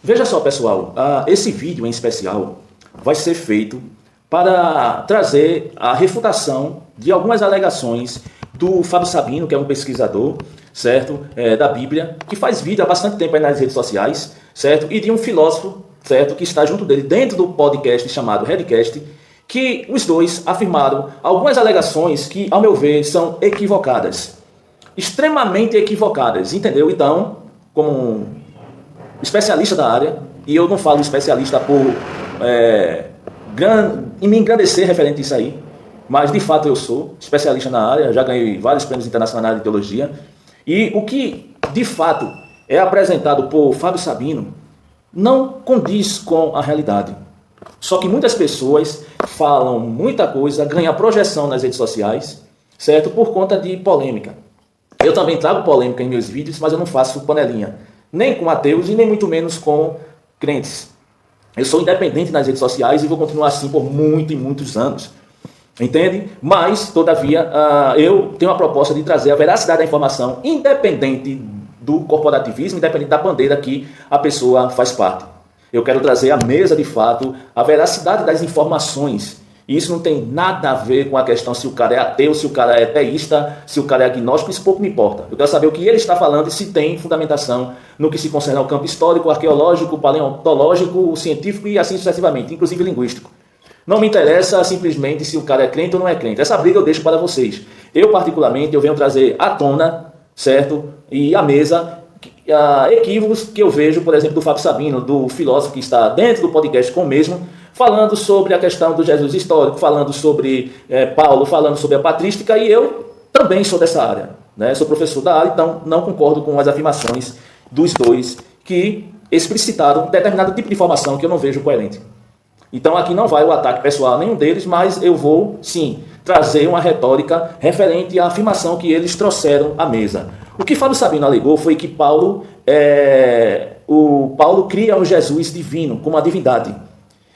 Veja só, pessoal, esse vídeo em especial vai ser feito para trazer a refutação de algumas alegações do Fábio Sabino, que é um pesquisador, certo, da Bíblia, que faz vídeo há bastante tempo aí nas redes sociais, certo, e de um filósofo, certo, que está junto dele dentro do podcast chamado Redcast, que os dois afirmaram algumas alegações que, ao meu ver, são equivocadas, extremamente equivocadas, entendeu? Então, como um especialista da área, e eu não falo especialista por me engrandecer referente a isso aí, mas de fato eu sou especialista na área, já ganhei vários prêmios internacionais de teologia, e o que de fato é apresentado por Fábio Sabino não condiz com a realidade. Só que muitas pessoas falam muita coisa, ganham projeção nas redes sociais, certo? Por conta de polêmica. Eu também trago polêmica em meus vídeos, mas eu não faço panelinha, nem com ateus e nem muito menos com crentes. Eu sou independente nas redes sociais e vou continuar assim por muitos anos. Entende? Mas, todavia, eu tenho a proposta de trazer a veracidade da informação, independente do corporativismo, independente da bandeira que a pessoa faz parte. Eu quero trazer à mesa, de fato, a veracidade das informações. E isso não tem nada a ver com a questão se o cara é ateu, se o cara é teísta, se o cara é agnóstico, isso pouco me importa. Eu quero saber o que ele está falando e se tem fundamentação no que se concerne ao campo histórico, arqueológico, paleontológico, científico e assim sucessivamente, inclusive linguístico. Não me interessa simplesmente se o cara é crente ou não é crente. Essa briga eu deixo para vocês. Eu, particularmente, eu venho trazer à tona, certo? E à mesa, equívocos que eu vejo, por exemplo, do Fábio Sabino, do filósofo que está dentro do podcast com o mesmo, falando sobre a questão do Jesus histórico, falando sobre Paulo, falando sobre a patrística, e eu também sou dessa área, né? Sou professor da área, então não concordo com as afirmações dos dois que explicitaram determinado tipo de informação que eu não vejo coerente. Então aqui não vai o ataque pessoal a nenhum deles, mas eu vou, sim, trazer uma retórica referente à afirmação que eles trouxeram à mesa. O que Fábio Sabino alegou foi que Paulo cria um Jesus divino, como a divindade.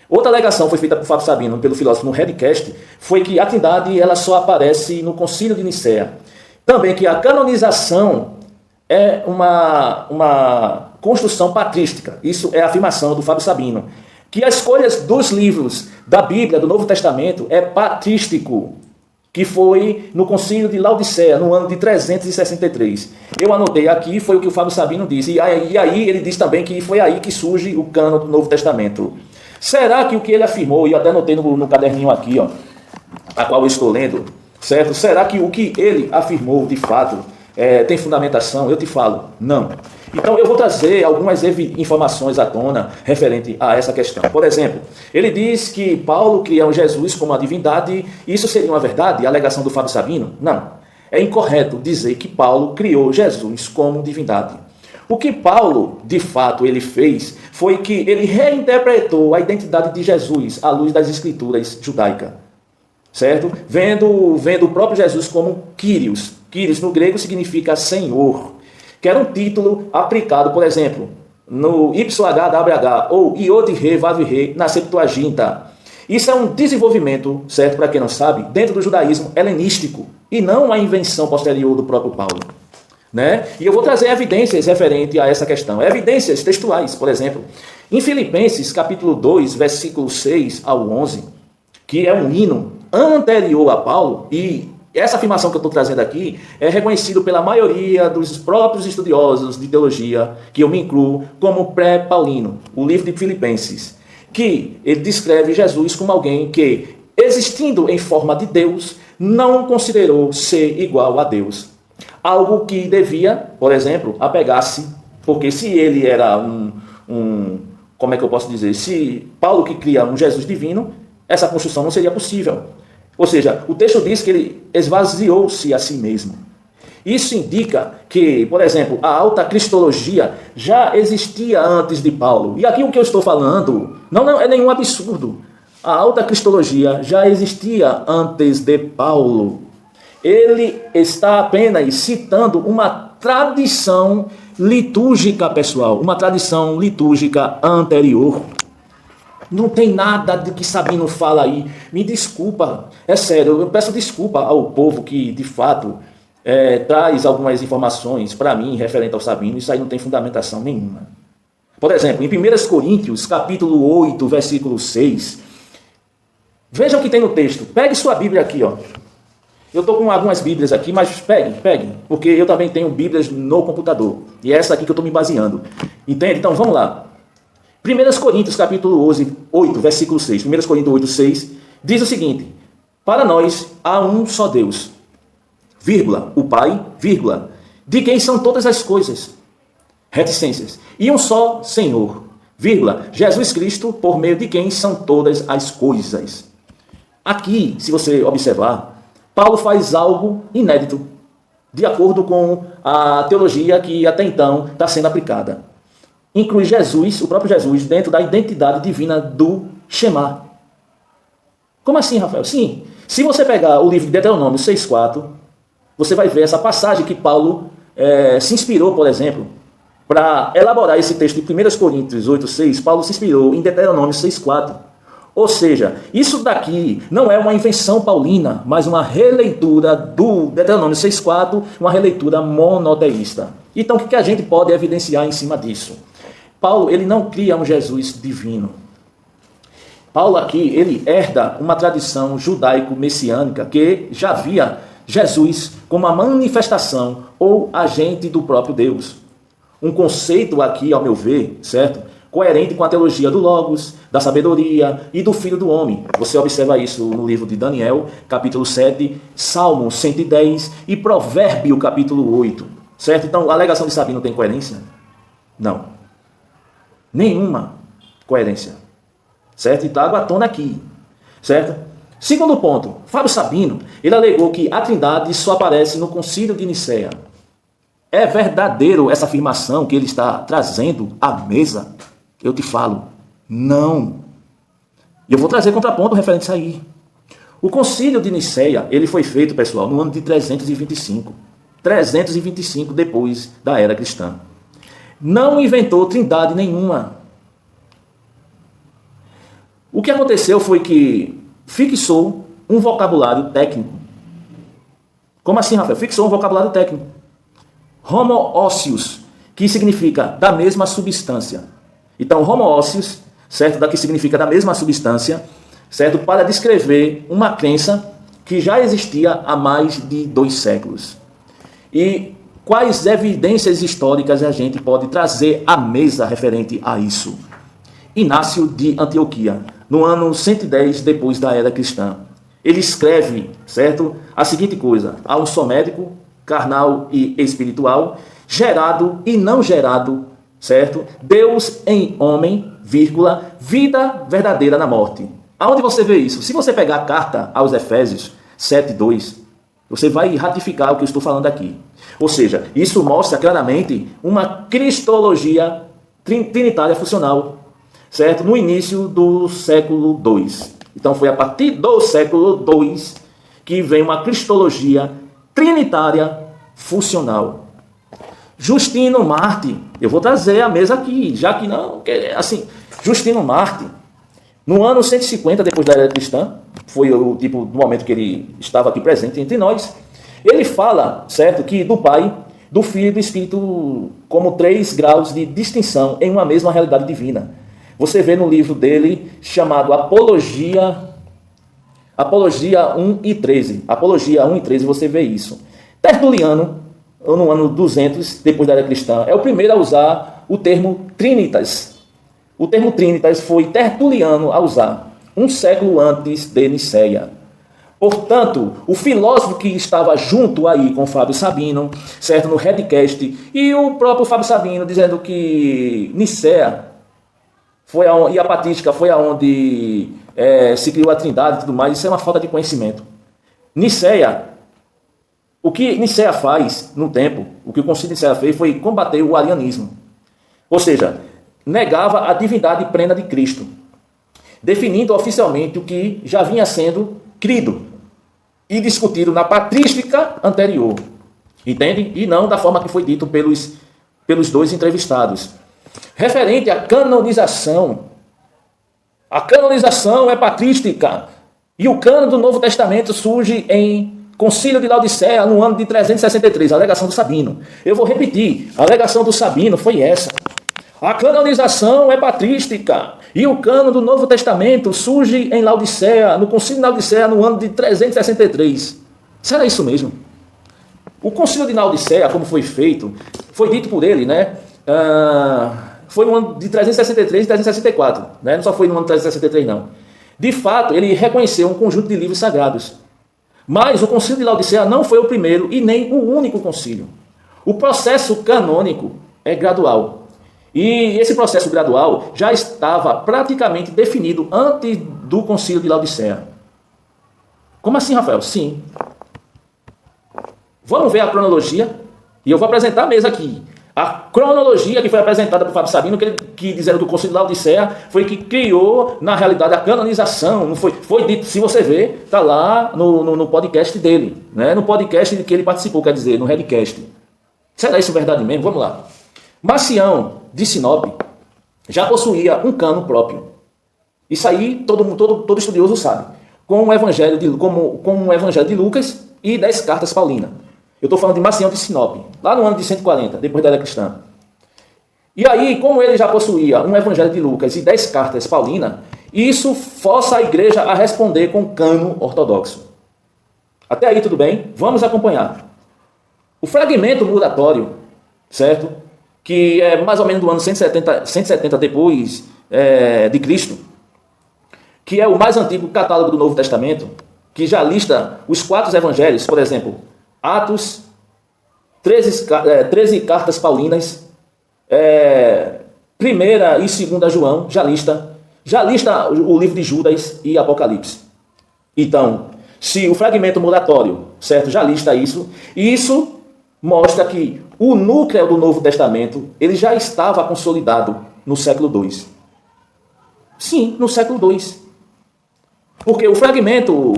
Outra alegação foi feita por Fábio Sabino, pelo filósofo no Redcast, foi que a Trindade ela só aparece no Concílio de Nicéia. Também que a canonização é uma construção patrística. Isso é a afirmação do Fábio Sabino. Que as escolhas dos livros da Bíblia, do Novo Testamento, é patrístico, que foi no Concílio de Laodiceia, no ano de 363. Eu anotei aqui, foi o que o Fábio Sabino disse, e aí ele diz também que foi aí que surge o cânon do Novo Testamento. Será que o que ele afirmou, e eu até anotei no caderninho aqui, ó, a qual eu estou lendo, certo? Será que o que ele afirmou, de fato, tem fundamentação? Eu te falo, não. Então eu vou trazer algumas informações à tona referente a essa questão. Por exemplo, ele diz que Paulo cria um Jesus como a divindade. Isso seria uma verdade? A alegação do Fábio Sabino? Não. É incorreto dizer que Paulo criou Jesus como divindade. O que Paulo, de fato, ele fez foi que ele reinterpretou a identidade de Jesus à luz das escrituras judaicas. Certo? Vendo o próprio Jesus como Kyrios. Kyrios no grego significa Senhor. Que era um título aplicado, por exemplo, no YHWH ou Iod-Re, Vav-Re, na Septuaginta. Isso é um desenvolvimento, certo, para quem não sabe, dentro do judaísmo helenístico e não uma invenção posterior do próprio Paulo. Né? E eu vou trazer evidências referente a essa questão, evidências textuais, por exemplo, em Filipenses, capítulo 2, versículos 6 ao 11, que é um hino anterior a Paulo, e essa afirmação que eu estou trazendo aqui é reconhecida pela maioria dos próprios estudiosos de teologia, que eu me incluo, como pré-paulino, o livro de Filipenses, que ele descreve Jesus como alguém que, existindo em forma de Deus, não considerou ser igual a Deus. Algo que devia, por exemplo, apegar-se, porque se ele era como é que eu posso dizer, se Paulo que cria um Jesus divino, essa construção não seria possível. Ou seja, o texto diz que ele esvaziou-se a si mesmo. Isso indica que, por exemplo, a alta cristologia já existia antes de Paulo. E aqui o que eu estou falando não é nenhum absurdo. A alta cristologia já existia antes de Paulo. Ele está apenas citando uma tradição litúrgica, pessoal, uma tradição litúrgica anterior. Não tem nada de que Sabino fala aí. Me desculpa, é sério, eu peço desculpa ao povo que, de fato, traz algumas informações para mim referente ao Sabino. Isso aí não tem fundamentação nenhuma. Por exemplo, em 1 Coríntios, capítulo 8, versículo 6, veja o que tem no texto. Pegue sua Bíblia aqui, ó. Eu estou com algumas Bíblias aqui, mas pegue, porque eu também tenho Bíblias no computador. E é essa aqui que eu estou me baseando. Entende? Então, vamos lá. 1 Coríntios, capítulo 8, versículo 6. 1 Coríntios 8, 6, diz o seguinte: para nós há um só Deus, vírgula, o Pai, vírgula, de quem são todas as coisas, reticências, e um só Senhor, vírgula, Jesus Cristo, por meio de quem são todas as coisas. Aqui, se você observar, Paulo faz algo inédito, de acordo com a teologia que até então está sendo aplicada. Inclui Jesus, o próprio Jesus, dentro da identidade divina do Shema. Como assim, Rafael? Sim, se você pegar o livro de Deuteronômio 6,4, você vai ver essa passagem que Paulo se inspirou, por exemplo, para elaborar esse texto de 1 Coríntios 8,6, Paulo se inspirou em Deuteronômio 6,4. Ou seja, isso daqui não é uma invenção paulina, mas uma releitura do Deuteronômio 6,4, uma releitura monoteísta. Então, o que a gente pode evidenciar em cima disso? Paulo, ele não cria um Jesus divino. Paulo aqui, ele herda uma tradição judaico-messiânica que já via Jesus como a manifestação ou agente do próprio Deus. Um conceito aqui, ao meu ver, certo? Coerente com a teologia do Logos, da sabedoria e do Filho do Homem. Você observa isso no livro de Daniel, capítulo 7, Salmo 110 e Provérbio, capítulo 8. Certo? Então, a alegação de Sabino tem coerência? Não. Nenhuma coerência. Certo? E trago à tona aqui. Certo? Segundo ponto, Fábio Sabino, ele alegou que a Trindade só aparece no Concílio de Nicéia. É verdadeiro essa afirmação que ele está trazendo à mesa? Eu te falo, não. E eu vou trazer contraponto referente a isso aí. O Concílio de Nicéia, ele foi feito, pessoal, no ano de 325. 325 depois da era cristã. Não inventou trindade nenhuma. O que aconteceu foi que fixou um vocabulário técnico. Como assim, Rafael? Fixou um vocabulário técnico. Homoousios, que significa da mesma substância. Então, homoousios, certo? Daqui significa da mesma substância, certo? Para descrever uma crença que já existia há mais de 2 séculos. E quais evidências históricas a gente pode trazer à mesa referente a isso? Inácio de Antioquia, no ano 110 depois da era cristã. Ele escreve, certo? A seguinte coisa: há um só médico, carnal e espiritual, gerado e não gerado, certo? Deus em homem, vírgula, vida verdadeira na morte. Aonde você vê isso? Se você pegar a carta aos Efésios 7:2, você vai ratificar o que eu estou falando aqui. Ou seja, isso mostra claramente uma cristologia trinitária funcional, certo? No início do século II. Então foi a partir do século II que vem uma cristologia trinitária funcional. Justino Marte, eu vou trazer a mesa aqui, já que não, assim, Justino Marte, no ano 150 depois da era cristã, foi o tipo do momento que ele estava aqui presente entre nós, ele fala, certo, que do Pai, do Filho e do Espírito como 3 graus de distinção em uma mesma realidade divina. Você vê no livro dele chamado Apologia 1 e 13. Apologia 1 e 13, você vê isso. Tertuliano, no ano 200, depois da era cristã, é o primeiro a usar o termo Trinitas. O termo Trinitas foi Tertuliano a usar, 1 século antes de Nicéia. Portanto, o filósofo que estava junto aí com Fábio Sabino, certo, no Redcast, e o próprio Fábio Sabino dizendo que Nicéia foi e a patrística foi aonde se criou a Trindade e tudo mais, isso é uma falta de conhecimento. Nicéia, o que Nicéia faz no tempo, o que o Concílio de Nicéia fez foi combater o arianismo. Ou seja, negava a divindade plena de Cristo, definindo oficialmente o que já vinha sendo crido e discutido na patrística anterior. Entende? E não da forma que foi dito pelos 2 entrevistados. Referente à canonização. A canonização é patrística. E o cânon do Novo Testamento surge em Concílio de Laodiceia, no ano de 363, a alegação do Sabino. Eu vou repetir, a alegação do Sabino foi essa. A canonização é patrística. E o cânon do Novo Testamento surge em Laodiceia, no Concílio de Laodiceia, no ano de 363. Será isso mesmo? O Concílio de Laodiceia, como foi feito, foi dito por ele, né? Foi no ano de 363 e 364. Né? Não só foi no ano de 363, não. De fato, ele reconheceu um conjunto de livros sagrados. Mas o Concílio de Laodiceia não foi o primeiro e nem o único concílio. O processo canônico é gradual. E esse processo gradual já estava praticamente definido antes do Concílio de Laodiceia. Como assim, Rafael? Sim. Vamos ver a cronologia. E eu vou apresentar mesmo aqui. A cronologia que foi apresentada por Fábio Sabino, que dizendo que o Concílio de Laodiceia foi que criou, na realidade, a canonização. Não foi dito, se você ver, está lá no podcast dele. Né? No podcast que ele participou, quer dizer, no Redcast. Será isso verdade mesmo? Vamos lá. Marcião de Sinop já possuía um cânon próprio. Isso aí todo estudioso sabe. Com o Evangelho de Lucas e 10 cartas paulinas. Eu estou falando de Marcião de Sinop, lá no ano de 140, depois da era cristã. E aí, como ele já possuía um Evangelho de Lucas e 10 cartas paulinas, isso força a igreja a responder com o cânon ortodoxo. Até aí tudo bem? Vamos acompanhar. O fragmento muratório, certo? Que é mais ou menos do ano 170 depois de Cristo, que é o mais antigo catálogo do Novo Testamento, que já lista os 4 evangelhos, por exemplo, Atos, 13 cartas paulinas, 1ª e 2ª João, já lista o livro de Judas e Apocalipse. Então, se o fragmento muratório, certo, já lista isso, e isso mostra que o núcleo do Novo Testamento ele já estava consolidado no século II. Sim, no século II. Porque o fragmento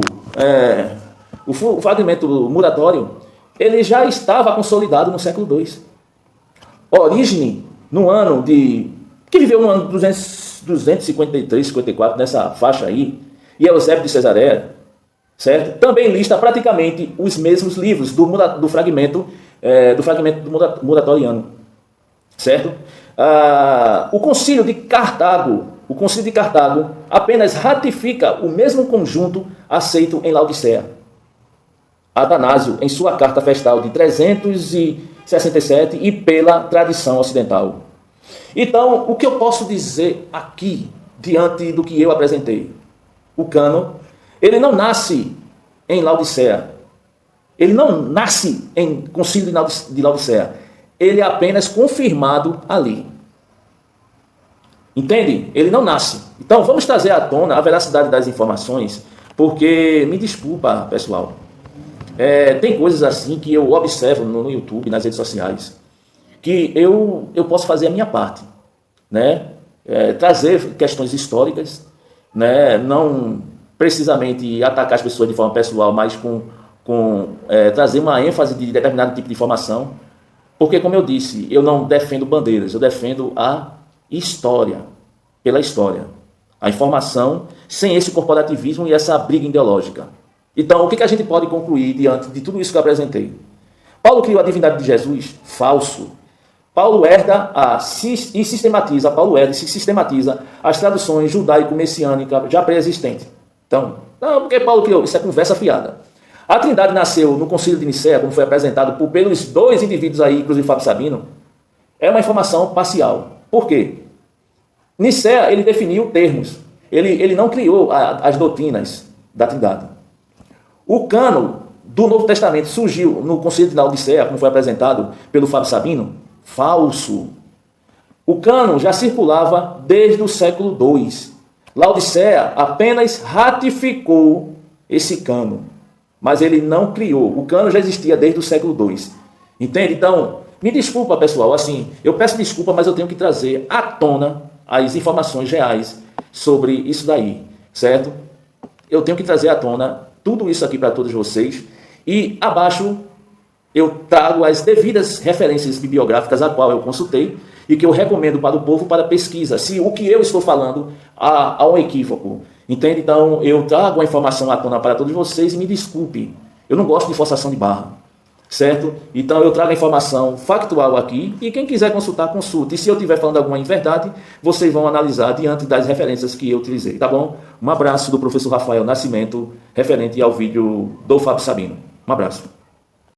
muratório ele já estava consolidado no século II. Orígenes, que viveu no ano 253, 54, nessa faixa aí, e Eusébio de Cesareia, certo? Também lista praticamente os mesmos livros do fragmento muratoriano, certo? O Concílio de Cartago apenas ratifica o mesmo conjunto aceito em Laodiceia. Atanásio, em sua carta festal de 367 e pela tradição ocidental. Então, o que eu posso dizer aqui, diante do que eu apresentei? O cânon, ele não nasce em Laodiceia. Ele não nasce em Concílio de Laodiceia. Ele é apenas confirmado ali. Entende? Ele não nasce. Então, vamos trazer à tona a veracidade das informações, porque, me desculpa, pessoal, tem coisas assim que eu observo no YouTube, nas redes sociais, que eu posso fazer a minha parte, né? Trazer questões históricas, né? Não precisamente atacar as pessoas de forma pessoal, mas trazer uma ênfase de determinado tipo de informação, porque, como eu disse, eu não defendo bandeiras, eu defendo a história, pela história. A informação sem esse corporativismo e essa briga ideológica. Então, o que a gente pode concluir diante de tudo isso que eu apresentei? Paulo criou a divindade de Jesus? Falso. Paulo herda e sistematiza as traduções judaico-messiânicas já pré-existentes. Então, não, porque Paulo criou, isso é conversa fiada. A Trindade nasceu no Concílio de Nicéia, como foi apresentado pelos 2 indivíduos aí, inclusive Fábio Sabino, é uma informação parcial. Por quê? Nicéia, ele definiu termos. Ele não criou as doutrinas da Trindade. O cânon do Novo Testamento surgiu no Concílio de Laodiceia, como foi apresentado pelo Fábio Sabino? Falso. O cânon já circulava desde o século II. Laodiceia apenas ratificou esse cânon, mas ele não criou. O cânon já existia desde o século II. Entende? Então, me desculpa, pessoal, assim, eu peço desculpa, mas eu tenho que trazer à tona as informações reais sobre isso daí, certo? Eu tenho que trazer à tona tudo isso aqui para todos vocês, e abaixo eu trago as devidas referências bibliográficas a qual eu consultei e que eu recomendo para o povo para pesquisa, se o que eu estou falando há um equívoco. Entende? Então, eu trago a informação à tona para todos vocês e me desculpe, eu não gosto de forçação de barra. certo? Então eu trago a informação factual aqui e quem quiser consultar, consulte. E se eu estiver falando alguma inverdade, vocês vão analisar diante das referências que eu utilizei, tá bom? Um abraço do professor Rafael Nascimento, referente ao vídeo do Fábio Sabino. Um abraço.